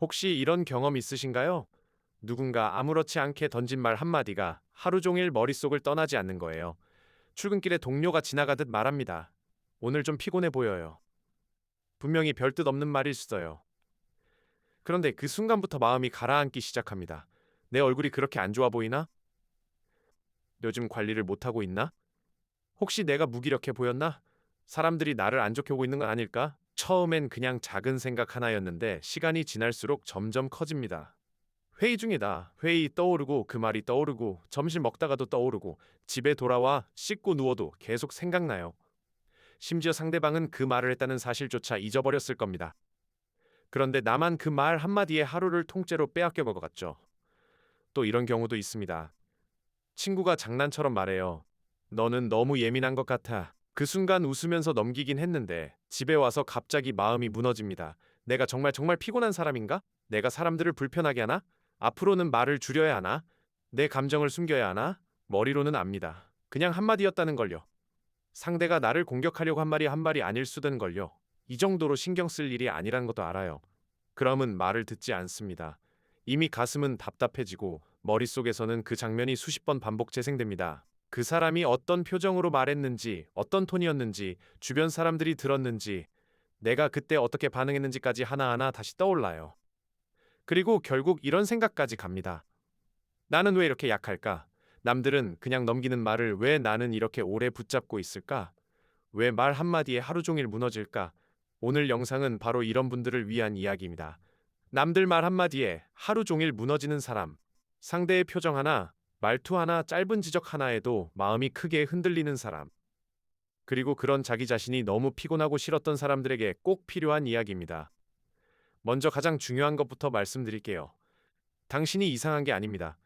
혹시 이런 경험 있으신가요? 누군가 아무렇지 않게 던진 말 한마디가 하루 종일 머릿속을 떠나지 않는 거예요. 출근길에 동료가 지나가듯 말합니다. 오늘 좀 피곤해 보여요. 분명히 별뜻 없는 말일수어요. 그런데 그 순간부터 마음이 가라앉기 시작합니다. 내 얼굴이 그렇게 안 좋아 보이나? 요즘 관리를 못하고 있나? 혹시 내가 무기력해 보였나? 사람들이 나를 안 좋게 보고 있는 건 아닐까? 처음엔 그냥 작은 생각 하나였는데 시간이 지날수록 점점 커집니다. 회의 중이다. 회의 떠오르고 그 말이 떠오르고 점심 먹다가도 떠오르고 집에 돌아와 씻고 누워도 계속 생각나요. 심지어 상대방은 그 말을 했다는 사실조차 잊어버렸을 겁니다. 그런데 나만 그 말 한마디에 하루를 통째로 빼앗겨 것 같죠. 또 이런 경우도 있습니다. 친구가 장난처럼 말해요. 너는 너무 예민한 것 같아. 그 순간 웃으면서 넘기긴 했는데 집에 와서 갑자기 마음이 무너집니다. 내가 정말 정말 피곤한 사람인가? 내가 사람들을 불편하게 하나? 앞으로는 말을 줄여야 하나? 내 감정을 숨겨야 하나? 머리로는 압니다. 그냥 한마디였다는 걸요. 상대가 나를 공격하려고 한 말이 아닐 수든 걸요. 이 정도로 신경 쓸 일이 아니라는 것도 알아요. 그럼은 말을 듣지 않습니다. 이미 가슴은 답답해지고 머릿속에서는 그 장면이 수십 번 반복 재생됩니다. 그 사람이 어떤 표정으로 말했는지, 어떤 톤이었는지, 주변 사람들이 들었는지, 내가 그때 어떻게 반응했는지까지 하나하나 다시 떠올라요. 그리고 결국 이런 생각까지 갑니다. 나는 왜 이렇게 약할까? 남들은 그냥 넘기는 말을 왜 나는 이렇게 오래 붙잡고 있을까? 왜 말 한마디에 하루 종일 무너질까? 오늘 영상은 바로 이런 분들을 위한 이야기입니다. 남들 말 한마디에 하루 종일 무너지는 사람. 상대의 표정 하나, 말투 하나, 짧은 지적 하나에도 마음이 크게 흔들리는 사람. 그리고 그런 자기 자신이 너무 피곤하고 싫었던 사람들에게 꼭 필요한 이야기입니다. 먼저 가장 중요한 것부터 말씀드릴게요. 당신이 이상한 게 아닙니다.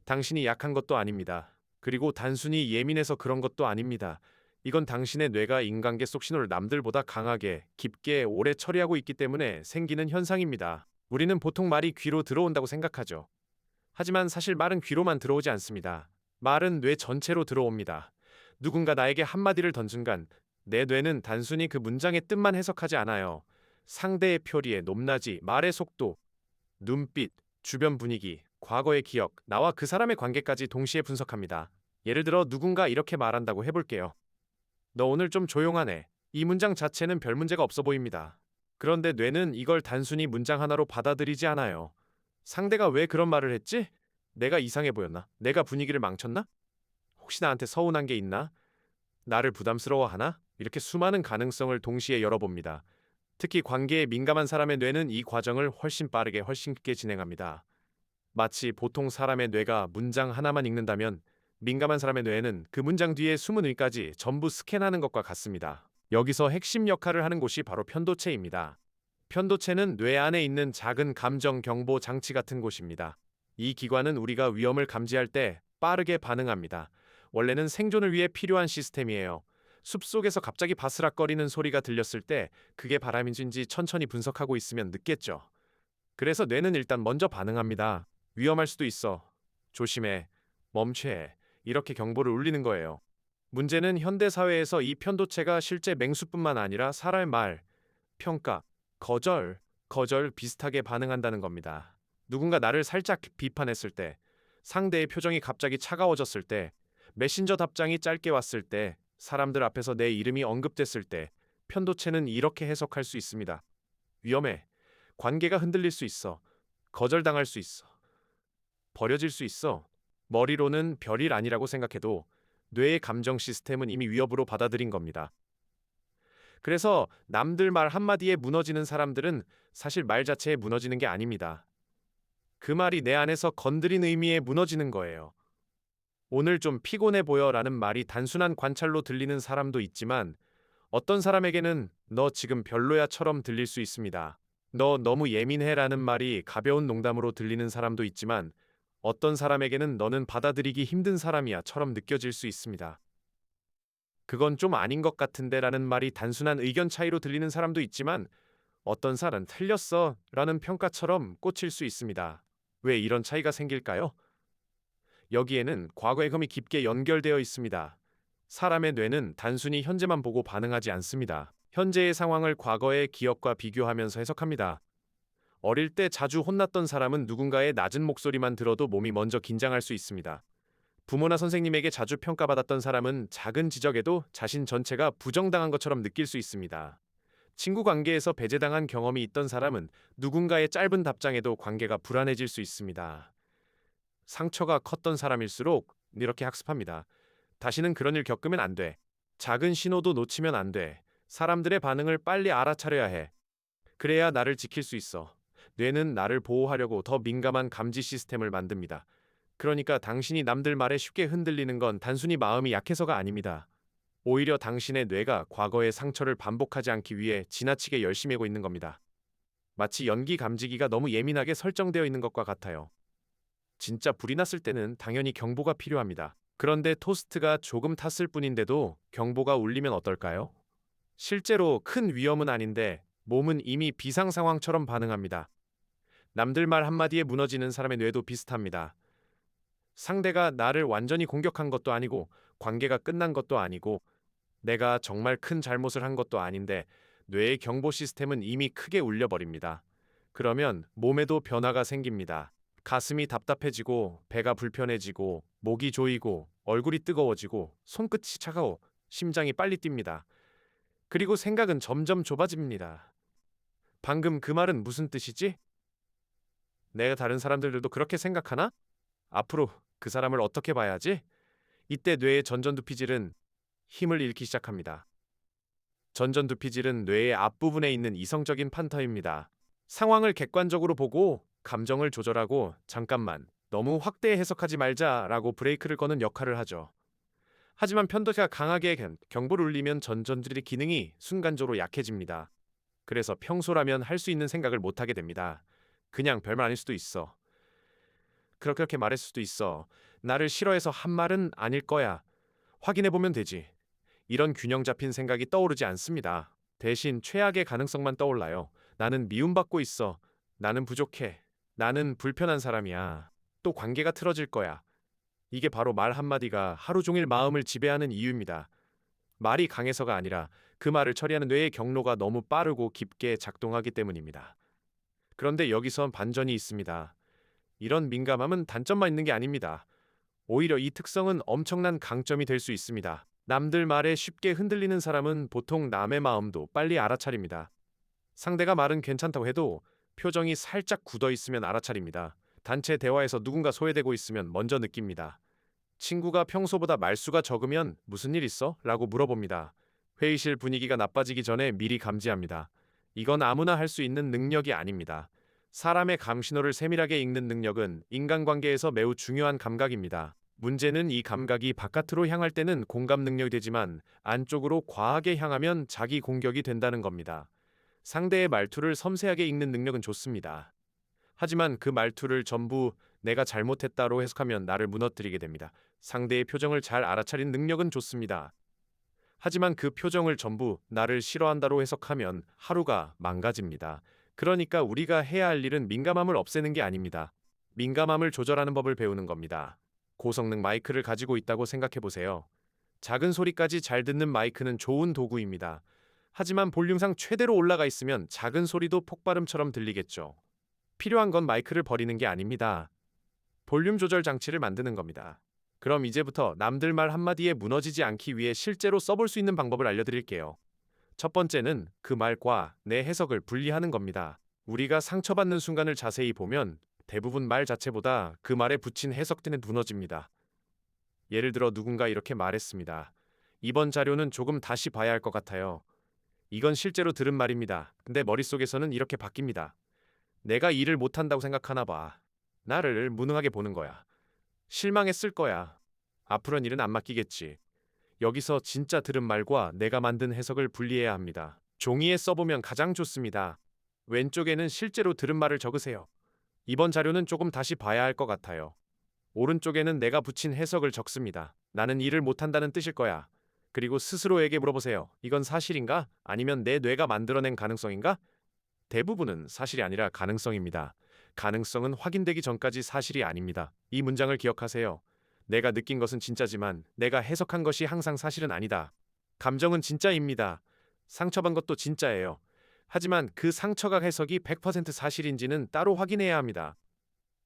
당신이 약한 것도 아닙니다. 그리고 단순히 예민해서 그런 것도 아닙니다. 이건 당신의 뇌가 인간계 속 신호를 남들보다 강하게, 깊게, 오래 처리하고 있기 때문에 생기는 현상입니다. 우리는 보통 말이 귀로 들어온다고 생각하죠. 하지만 사실 말은 귀로만 들어오지 않습니다. 말은 뇌 전체로 들어옵니다. 누군가 나에게 한마디를 던진 순간 내 뇌는 단순히 그 문장의 뜻만 해석하지 않아요. 상대의 표리의 높낮이, 말의 속도, 눈빛, 주변 분위기, 과거의 기억, 나와 그 사람의 관계까지 동시에 분석합니다. 예를 들어 누군가 이렇게 말한다고 해볼게요. 너 오늘 좀 조용하네. 이 문장 자체는 별 문제가 없어 보입니다. 그런데 뇌는 이걸 단순히 문장 하나로 받아들이지 않아요. 상대가 왜 그런 말을 했지? 내가 이상해 보였나? 내가 분위기를 망쳤나? 혹시 나한테 서운한 게 있나? 나를 부담스러워하나? 이렇게 수많은 가능성을 동시에 열어봅니다. 특히 관계에 민감한 사람의 뇌는 이 과정을 훨씬 빠르게 훨씬 깊게 진행합니다. 마치 보통 사람의 뇌가 문장 하나만 읽는다면 민감한 사람의 뇌는 그 문장 뒤에 숨은 의까지 전부 스캔하는 것과 같습니다. 여기서 핵심 역할을 하는 곳이 바로 편도체입니다. 편도체는 뇌 안에 있는 작은 감정 경보 장치 같은 곳입니다. 이 기관은 우리가 위험을 감지할 때 빠르게 반응합니다. 원래는 생존을 위해 필요한 시스템이에요. 숲속에서 갑자기 바스락거리는 소리가 들렸을 때 그게 바람인지 천천히 분석하고 있으면 늦겠죠. 그래서 뇌는 일단 먼저 반응합니다. 위험할 수도 있어. 조심해. 멈춰. 이렇게 경보를 울리는 거예요. 문제는 현대 사회에서 이 편도체가 실제 맹수뿐만 아니라 사람의 말, 평가, 거절 비슷하게 반응한다는 겁니다. 누군가 나를 살짝 비판했을 때, 상대의 표정이 갑자기 차가워졌을 때, 메신저 답장이 짧게 왔을 때, 사람들 앞에서 내 이름이 언급됐을 때, 편도체는 이렇게 해석할 수 있습니다. 위험해. 관계가 흔들릴 수 있어. 거절당할 수 있어. 버려질 수 있어. 머리로는 별일 아니라고 생각해도 뇌의 감정 시스템은 이미 위협으로 받아들인 겁니다. 그래서 남들 말 한마디에 무너지는 사람들은 사실 말 자체에 무너지는 게 아닙니다. 그 말이 내 안에서 건드린 의미에 무너지는 거예요. 오늘 좀 피곤해 보여 라는 말이 단순한 관찰로 들리는 사람도 있지만 어떤 사람에게는 너 지금 별로야처럼 들릴 수 있습니다. 너 너무 예민해 라는 말이 가벼운 농담으로 들리는 사람도 있지만 어떤 사람에게는 너는 받아들이기 힘든 사람이야처럼 느껴질 수 있습니다. 그건 좀 아닌 것 같은데 라는 말이 단순한 의견 차이로 들리는 사람도 있지만 어떤 사람은 틀렸어 라는 평가처럼 꽂힐 수 있습니다. 왜 이런 차이가 생길까요? 여기에는 과거의 흠이 깊게 연결되어 있습니다. 사람의 뇌는 단순히 현재만 보고 반응하지 않습니다. 현재의 상황을 과거의 기억과 비교하면서 해석합니다. 어릴 때 자주 혼났던 사람은 누군가의 낮은 목소리만 들어도 몸이 먼저 긴장할 수 있습니다. 부모나 선생님에게 자주 평가받았던 사람은 작은 지적에도 자신 전체가 부정당한 것처럼 느낄 수 있습니다. 친구 관계에서 배제당한 경험이 있던 사람은 누군가의 짧은 답장에도 관계가 불안해질 수 있습니다. 상처가 컸던 사람일수록 이렇게 학습합니다. 다시는 그런 일 겪으면 안 돼. 작은 신호도 놓치면 안 돼. 사람들의 반응을 빨리 알아차려야 해. 그래야 나를 지킬 수 있어. 뇌는 나를 보호하려고 더 민감한 감지 시스템을 만듭니다. 그러니까 당신이 남들 말에 쉽게 흔들리는 건 단순히 마음이 약해서가 아닙니다. 오히려 당신의 뇌가 과거의 상처를 반복하지 않기 위해 지나치게 열심히 하고 있는 겁니다. 마치 연기 감지기가 너무 예민하게 설정되어 있는 것과 같아요. 진짜 불이 났을 때는 당연히 경보가 필요합니다. 그런데 토스트가 조금 탔을 뿐인데도 경보가 울리면 어떨까요? 실제로 큰 위험은 아닌데 몸은 이미 비상 상황처럼 반응합니다. 남들 말 한마디에 무너지는 사람의 뇌도 비슷합니다. 상대가 나를 완전히 공격한 것도 아니고 관계가 끝난 것도 아니고 내가 정말 큰 잘못을 한 것도 아닌데 뇌의 경보 시스템은 이미 크게 울려버립니다. 그러면 몸에도 변화가 생깁니다. 가슴이 답답해지고 배가 불편해지고 목이 조이고 얼굴이 뜨거워지고 손끝이 차가워 심장이 빨리 뜁니다. 그리고 생각은 점점 좁아집니다. 방금 그 말은 무슨 뜻이지? 내가 다른 사람들도 그렇게 생각하나? 앞으로 그 사람을 어떻게 봐야지? 이때 뇌의 전전두피질은 힘을 잃기 시작합니다. 전전두피질은 뇌의 앞부분에 있는 이성적인 판터입니다. 상황을 객관적으로 보고 감정을 조절하고 잠깐만 너무 확대 해석하지 말자라고 브레이크를 거는 역할을 하죠. 하지만 편도가 강하게 경보를 울리면 전전두피질의 기능이 순간적으로 약해집니다. 그래서 평소라면 할 수 있는 생각을 못하게 됩니다. 그냥 별말 아닐 수도 있어. 그렇게 말했을 수도 있어. 나를 싫어해서 한 말은 아닐 거야. 확인해보면 되지. 이런 균형 잡힌 생각이 떠오르지 않습니다. 대신 최악의 가능성만 떠올라요. 나는 미움받고 있어. 나는 부족해. 나는 불편한 사람이야. 또 관계가 틀어질 거야. 이게 바로 말 한마디가 하루 종일 마음을 지배하는 이유입니다. 말이 강해서가 아니라 그 말을 처리하는 뇌의 경로가 너무 빠르고 깊게 작동하기 때문입니다. 그런데 여기선 반전이 있습니다. 이런 민감함은 단점만 있는 게 아닙니다. 오히려 이 특성은 엄청난 강점이 될 수 있습니다. 남들 말에 쉽게 흔들리는 사람은 보통 남의 마음도 빨리 알아차립니다. 상대가 말은 괜찮다고 해도 표정이 살짝 굳어 있으면 알아차립니다. 단체 대화에서 누군가 소외되고 있으면 먼저 느낍니다. 친구가 평소보다 말수가 적으면 무슨 일 있어? 라고 물어봅니다. 회의실 분위기가 나빠지기 전에 미리 감지합니다. 이건 아무나 할 수 있는 능력이 아닙니다. 사람의 감신호를 세밀하게 읽는 능력은 인간관계에서 매우 중요한 감각입니다. 문제는 이 감각이 바깥으로 향할 때는 공감 능력이 되지만 안쪽으로 과하게 향하면 자기 공격이 된다는 겁니다. 상대의 말투를 섬세하게 읽는 능력은 좋습니다. 하지만 그 말투를 전부 내가 잘못했다로 해석하면 나를 무너뜨리게 됩니다. 상대의 표정을 잘 알아차린 능력은 좋습니다. 하지만 그 표정을 전부 나를 싫어한다로 해석하면 하루가 망가집니다. 그러니까 우리가 해야 할 일은 민감함을 없애는 게 아닙니다. 민감함을 조절하는 법을 배우는 겁니다. 고성능 마이크를 가지고 있다고 생각해 보세요. 작은 소리까지 잘 듣는 마이크는 좋은 도구입니다. 하지만 볼륨상 최대로 올라가 있으면 작은 소리도 폭발음처럼 들리겠죠. 필요한 건 마이크를 버리는 게 아닙니다. 볼륨 조절 장치를 만드는 겁니다. 그럼 이제부터 남들 말 한마디에 무너지지 않기 위해 실제로 써볼 수 있는 방법을 알려드릴게요. 첫 번째는 그 말과 내 해석을 분리하는 겁니다. 우리가 상처받는 순간을 자세히 보면 대부분 말 자체보다 그 말에 붙인 해석 때문에 무너집니다. 예를 들어 누군가 이렇게 말했습니다. 이번 자료는 조금 다시 봐야 할 것 같아요. 이건 실제로 들은 말입니다. 근데 머릿속에서는 이렇게 바뀝니다. 내가 일을 못한다고 생각하나 봐. 나를 무능하게 보는 거야. 실망했을 거야. 앞으로는 일은 안 맡기겠지. 여기서 진짜 들은 말과 내가 만든 해석을 분리해야 합니다. 종이에 써보면 가장 좋습니다. 왼쪽에는 실제로 들은 말을 적으세요. 이번 자료는 조금 다시 봐야 할 것 같아요. 오른쪽에는 내가 붙인 해석을 적습니다. 나는 일을 못한다는 뜻일 거야. 그리고 스스로에게 물어보세요. 이건 사실인가? 아니면 내 뇌가 만들어낸 가능성인가? 대부분은 사실이 아니라 가능성입니다. 가능성은 확인되기 전까지 사실이 아닙니다. 이 문장을 기억하세요. 내가 느낀 것은 진짜지만 내가 해석한 것이 항상 사실은 아니다. 감정은 진짜입니다. 상처받은 것도 진짜예요. 하지만 그 상처가 해석이 100% 사실인지는 따로 확인해야 합니다.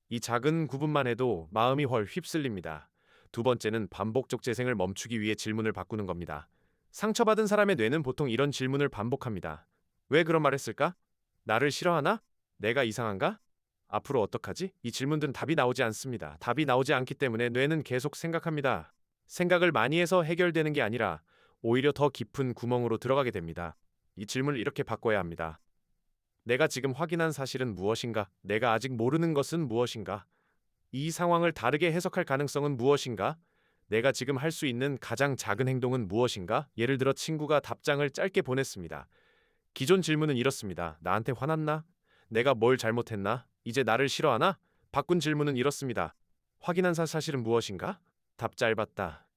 이 작은 구분만 해도 마음이 훨 휩쓸립니다. 두 번째는 반복적 재생을 멈추기 위해 질문을 바꾸는 겁니다. 상처받은 사람의 뇌는 보통 이런 질문을 반복합니다. 왜 그런 말 했을까? 나를 싫어하나? 내가 이상한가? 앞으로 어떡하지? 이 질문들은 답이 나오지 않습니다. 답이 나오지 않기 때문에 뇌는 계속 생각합니다. 생각을 많이 해서 해결되는 게 아니라 오히려 더 깊은 구멍으로 들어가게 됩니다. 이 질문을 이렇게 바꿔야 합니다. 내가 지금 확인한 사실은 무엇인가? 내가 아직 모르는 것은 무엇인가? 이 상황을 다르게 해석할 가능성은 무엇인가? 내가 지금 할 수 있는 가장 작은 행동은 무엇인가? 예를 들어 친구가 답장을 짧게 보냈습니다. 기존 질문은 이렇습니다. 나한테 화났나? 내가 뭘 잘못했나? 이제 나를 싫어하나? 바꾼 질문은 이렇습니다. 확인한 사실은 무엇인가? 답 짧았다.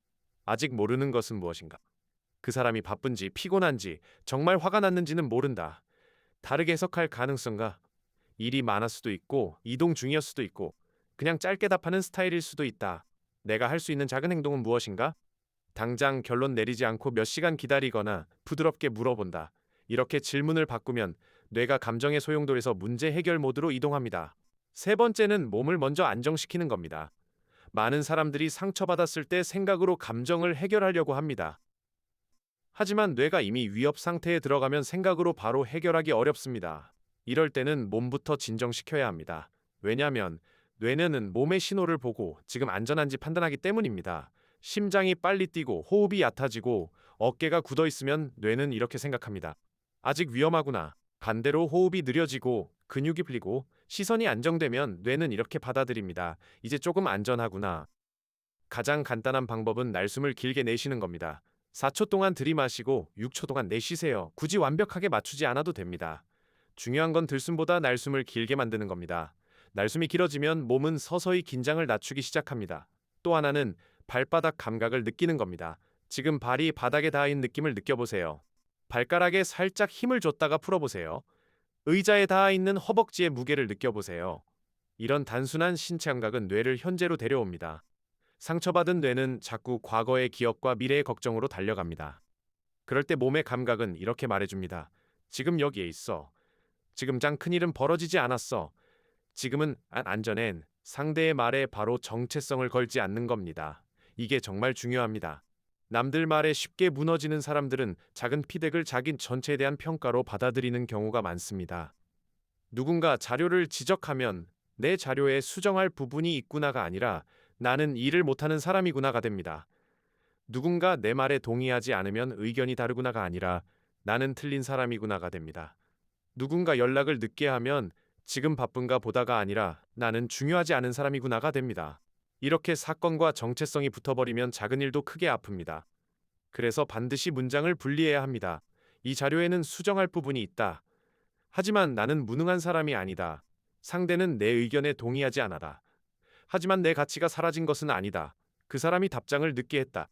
아직 모르는 것은 무엇인가? 그 사람이 바쁜지 피곤한지 정말 화가 났는지는 모른다. 다르게 해석할 가능성과 일이 많을 수도 있고 이동 중이었을 수도 있고 그냥 짧게 답하는 스타일일 수도 있다. 내가 할 수 있는 작은 행동은 무엇인가? 당장 결론 내리지 않고 몇 시간 기다리거나 부드럽게 물어본다. 이렇게 질문을 바꾸면 뇌가 감정의 소용돌이에서 문제 해결 모드로 이동합니다. 세 번째는 몸을 먼저 안정시키는 겁니다. 많은 사람들이 상처받았을 때 생각으로 감정을 해결하려고 합니다. 하지만 뇌가 이미 위협 상태에 들어가면 생각으로 바로 해결하기 어렵습니다. 이럴 때는 몸부터 진정시켜야 합니다. 왜냐하면 뇌는 몸의 신호를 보고 지금 안전한지 판단하기 때문입니다. 심장이 빨리 뛰고 호흡이 얕아지고 어깨가 굳어 있으면 뇌는 이렇게 생각합니다. 아직 위험하구나. 반대로 호흡이 느려지고 근육이 풀리고 시선이 안정되면 뇌는 이렇게 받아들입니다. 이제 조금 안전하구나. 가장 간단한 방법은 날숨을 길게 내쉬는 겁니다. 4초 동안 들이마시고 6초 동안 내쉬세요. 굳이 완벽하게 맞추지 않아도 됩니다. 중요한 건 들숨보다 날숨을 길게 만드는 겁니다. 날숨이 길어지면 몸은 서서히 긴장을 낮추기 시작합니다. 또 하나는 발바닥 감각을 느끼는 겁니다. 지금 발이 바닥에 닿은 느낌을 느껴보세요. 발가락에 살짝 힘을 줬다가 풀어보세요. 의자에 닿아 있는 허벅지의 무게를 느껴보세요. 이런 단순한 신체 감각은 뇌를 현재로 데려옵니다. 상처받은 뇌는 자꾸 과거의 기억과 미래의 걱정으로 달려갑니다. 그럴 때 몸의 감각은 이렇게 말해줍니다. 지금 여기에 있어. 지금 장 큰일은 벌어지지 않았어. 지금은 안전해. 상대의 말에 바로 정체성을 걸지 않는 겁니다. 이게 정말 중요합니다. 남들 말에 쉽게 무너지는 사람들은 작은 피드백을 자기 전체에 대한 평가로 받아들이는 경우가 많습니다. 누군가 자료를 지적하면 내 자료에 수정할 부분이 있구나가 아니라 나는 일을 못하는 사람이구나가 됩니다. 누군가 내 말에 동의하지 않으면 의견이 다르구나가 아니라 나는 틀린 사람이구나가 됩니다. 누군가 연락을 늦게 하면 지금 바쁜가 보다가 아니라 나는 중요하지 않은 사람이구나가 됩니다. 이렇게 사건과 정체성이 붙어버리면 작은 일도 크게 아픕니다. 그래서 반드시 문장을 분리해야 합니다. 이 자료에는 수정할 부분이 있다. 하지만 나는 무능한 사람이 아니다. 상대는 내 의견에 동의하지 않아다. 하지만 내 가치가 사라진 것은 아니다. 그 사람이 답장을 늦게 했다.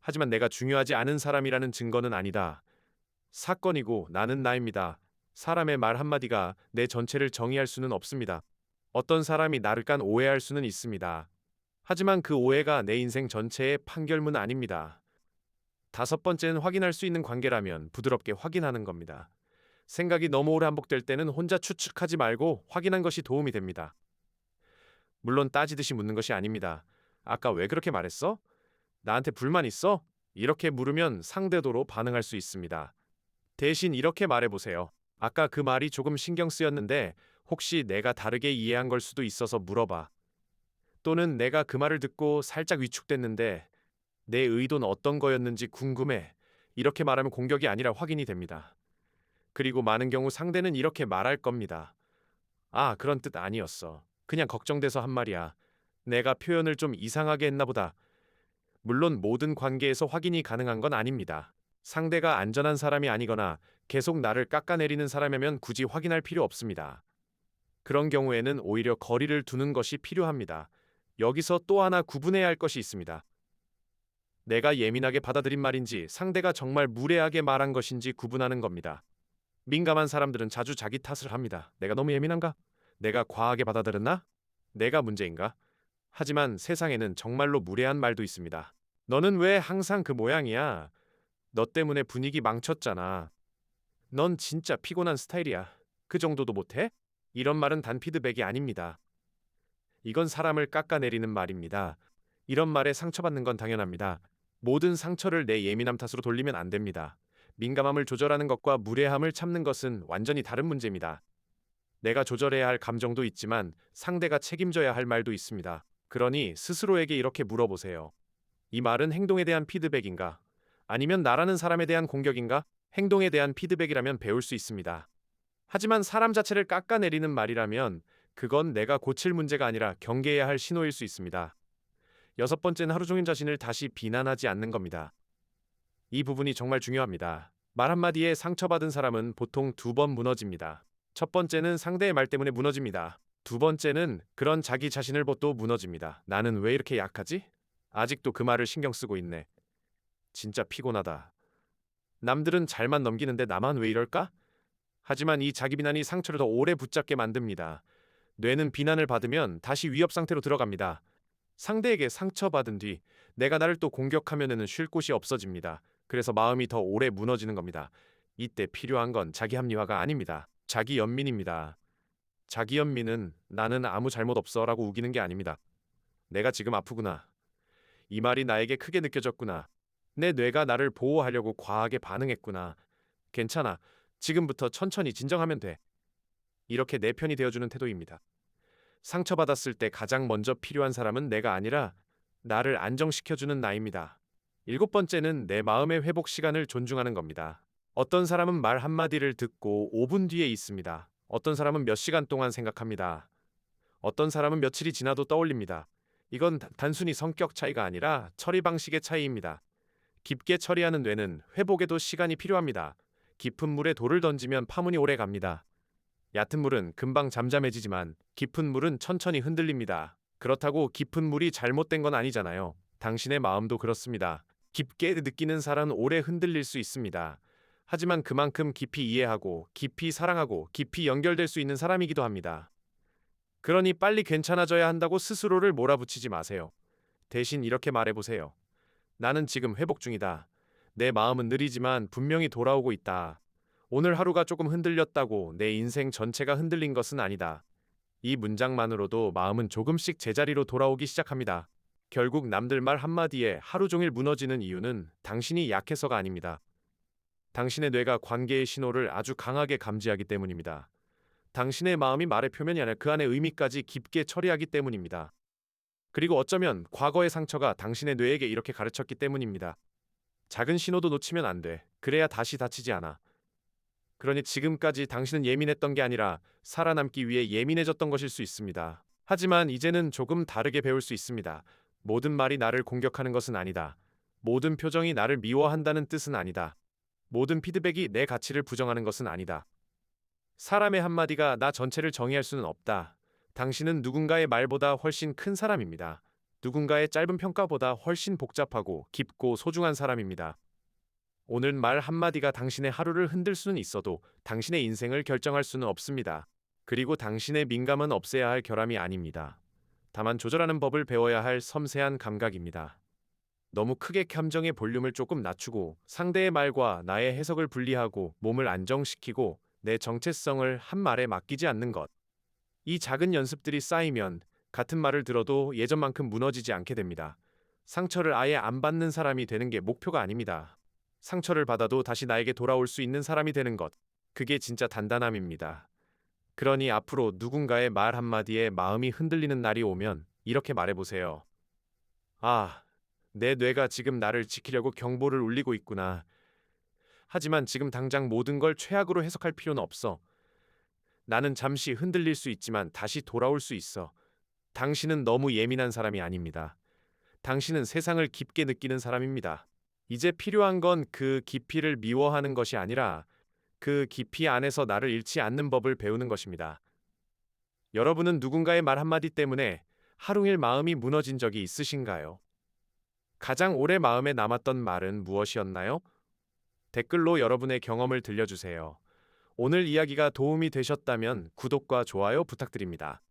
하지만 내가 중요하지 않은 사람이라는 증거는 아니다. 사건이고 나는 나입니다. 사람의 말 한마디가 내 전체를 정의할 수는 없습니다. 어떤 사람이 나를 깐 오해할 수는 있습니다. 하지만 그 오해가 내 인생 전체의 판결문 아닙니다. 다섯 번째는 확인할 수 있는 관계라면 부드럽게 확인하는 겁니다. 생각이 너무 오래 반복될 때는 혼자 추측하지 말고 확인한 것이 도움이 됩니다. 물론 따지듯이 묻는 것이 아닙니다. 아까 왜 그렇게 말했어? 나한테 불만 있어? 이렇게 물으면 상대도로 반응할 수 있습니다. 대신 이렇게 말해보세요. 아까 그 말이 조금 신경 쓰였는데 혹시 내가 다르게 이해한 걸 수도 있어서 물어봐. 또는 내가 그 말을 듣고 살짝 위축됐는데 내 의도는 어떤 거였는지 궁금해. 이렇게 말하면 공격이 아니라 확인이 됩니다. 그리고 많은 경우 상대는 이렇게 말할 겁니다. 아, 그런 뜻 아니었어. 그냥 걱정돼서 한 말이야. 내가 표현을 좀 이상하게 했나 보다. 물론 모든 관계에서 확인이 가능한 건 아닙니다. 상대가 안전한 사람이 아니거나 계속 나를 깎아내리는 사람이면 굳이 확인할 필요 없습니다. 그런 경우에는 오히려 거리를 두는 것이 필요합니다. 여기서 또 하나 구분해야 할 것이 있습니다. 내가 예민하게 받아들인 말인지 상대가 정말 무례하게 말한 것인지 구분하는 겁니다. 민감한 사람들은 자주 자기 탓을 합니다. 내가 너무 예민한가? 내가 과하게 받아들였나? 내가 문제인가? 하지만 세상에는 정말로 무례한 말도 있습니다. 너는 왜 항상 그 모양이야? 너 때문에 분위기 망쳤잖아. 넌 진짜 피곤한 스타일이야. 그 정도도 못해? 이런 말은 단 피드백이 아닙니다. 이건 사람을 깎아내리는 말입니다. 이런 말에 상처받는 건 당연합니다. 모든 상처를 내 예민함 탓으로 돌리면 안 됩니다. 민감함을 조절하는 것과 무례함을 참는 것은 완전히 다른 문제입니다. 내가 조절해야 할 감정도 있지만 상대가 책임져야 할 말도 있습니다. 그러니 스스로에게 이렇게 물어보세요. 이 말은 행동에 대한 피드백인가? 아니면 나라는 사람에 대한 공격인가? 행동에 대한 피드백이라면 배울 수 있습니다. 하지만 사람 자체를 깎아내리는 말이라면 그건 내가 고칠 문제가 아니라 경계해야 할 신호일 수 있습니다. 여섯 번째는 하루 종일 자신을 다시 비난하지 않는 겁니다. 이 부분이 정말 중요합니다. 말 한마디에 상처받은 사람은 보통 두 번 무너집니다. 첫 번째는 상대의 말 때문에 무너집니다. 두 번째는 그런 자기 자신을 보고 무너집니다. 나는 왜 이렇게 약하지? 아직도 그 말을 신경 쓰고 있네. 진짜 피곤하다. 남들은 잘만 넘기는데 나만 왜 이럴까? 하지만 이 자기 비난이 상처를 더 오래 붙잡게 만듭니다. 뇌는 비난을 받으면 다시 위협 상태로 들어갑니다. 상대에게 상처받은 뒤 내가 나를 또 공격하면은 쉴 곳이 없어집니다. 그래서 마음이 더 오래 무너지는 겁니다. 이때 필요한 건 자기 합리화가 아닙니다. 자기 연민입니다. 자기 연민은 나는 아무 잘못 없어라고 우기는 게 아닙니다. 내가 지금 아프구나. 이 말이 나에게 크게 느껴졌구나. 내 뇌가 나를 보호하려고 과하게 반응했구나. 괜찮아. 지금부터 천천히 진정하면 돼. 이렇게 내 편이 되어주는 태도입니다. 상처받았을 때 가장 먼저 필요한 사람은 내가 아니라 나를 안정시켜주는 나입니다. 일곱 번째는 내 마음의 회복 시간을 존중하는 겁니다. 어떤 사람은 말 한마디를 듣고 5분 뒤에 있습니다. 어떤 사람은 몇 시간 동안 생각합니다. 어떤 사람은 며칠이 지나도 떠올립니다. 이건 단순히 성격 차이가 아니라 처리 방식의 차이입니다. 깊게 처리하는 뇌는 회복에도 시간이 필요합니다. 깊은 물에 돌을 던지면 파문이 오래 갑니다. 얕은 물은 금방 잠잠해지지만 깊은 물은 천천히 흔들립니다. 그렇다고 깊은 물이 잘못된 건 아니잖아요. 당신의 마음도 그렇습니다. 깊게 느끼는 살은 오래 흔들릴 수 있습니다. 하지만 그만큼 깊이 이해하고 깊이 사랑하고 깊이 연결될 수 있는 사람이기도 합니다. 그러니 빨리 괜찮아져야 한다고 스스로를 몰아붙이지 마세요. 대신 이렇게 말해보세요. 나는 지금 회복 중이다. 내 마음은 느리지만 분명히 돌아오고 있다. 오늘 하루가 조금 흔들렸다고 내 인생 전체가 흔들린 것은 아니다. 이 문장만으로도 마음은 조금씩 제자리로 돌아오기 시작합니다. 결국 남들 말 한마디에 하루 종일 무너지는 이유는 당신이 약해서가 아닙니다. 당신의 뇌가 관계의 신호를 아주 강하게 감지하기 때문입니다. 당신의 마음이 말의 표면이 아니라 그 안의 의미까지 깊게 처리하기 때문입니다. 그리고 어쩌면 과거의 상처가 당신의 뇌에게 이렇게 가르쳤기 때문입니다. 작은 신호도 놓치면 안 돼. 그래야 다시 다치지 않아. 그러니 지금까지 당신은 예민했던 게 아니라 살아남기 위해 예민해졌던 것일 수 있습니다. 하지만 이제는 조금 다르게 배울 수 있습니다. 모든 말이 나를 공격하는 것은 아니다. 모든 표정이 나를 미워한다는 뜻은 아니다. 모든 피드백이 내 가치를 부정하는 것은 아니다. 사람의 한마디가 나 전체를 정의할 수는 없다. 당신은 누군가의 말보다 훨씬 큰 사람입니다. 누군가의 짧은 평가보다 훨씬 복잡하고 깊고 소중한 사람입니다. 오늘 말 한마디가 당신의 하루를 흔들 수는 있어도 당신의 인생을 결정할 수는 없습니다. 그리고 당신의 민감은 없애야 할 결함이 아닙니다. 다만 조절하는 법을 배워야 할 섬세한 감각입니다. 너무 크게 감정의 볼륨을 조금 낮추고 상대의 말과 나의 해석을 분리하고 몸을 안정시키고 내 정체성을 한 말에 맡기지 않는 것. 이 작은 연습들이 쌓이면 같은 말을 들어도 예전만큼 무너지지 않게 됩니다. 상처를 아예 안 받는 사람이 되는 게 목표가 아닙니다. 상처를 받아도 다시 나에게 돌아올 수 있는 사람이 되는 것. 그게 진짜 단단함입니다. 그러니 앞으로 누군가의 말 한마디에 마음이 흔들리는 날이 오면 이렇게 말해보세요. 아, 내 뇌가 지금 나를 지키려고 경보를 울리고 있구나. 하지만 지금 당장 모든 걸 최악으로 해석할 필요는 없어. 나는 잠시 흔들릴 수 있지만 다시 돌아올 수 있어. 당신은 너무 예민한 사람이 아닙니다. 당신은 세상을 깊게 느끼는 사람입니다. 이제 필요한 건 그 깊이를 미워하는 것이 아니라 그 깊이 안에서 나를 잃지 않는 법을 배우는 것입니다. 여러분은 누군가의 말 한마디 때문에 하루일 마음이 무너진 적이 있으신가요? 가장 오래 마음에 남았던 말은 무엇이었나요? 댓글로 여러분의 경험을 들려주세요. 오늘 이야기가 도움이 되셨다면 구독과 좋아요 부탁드립니다.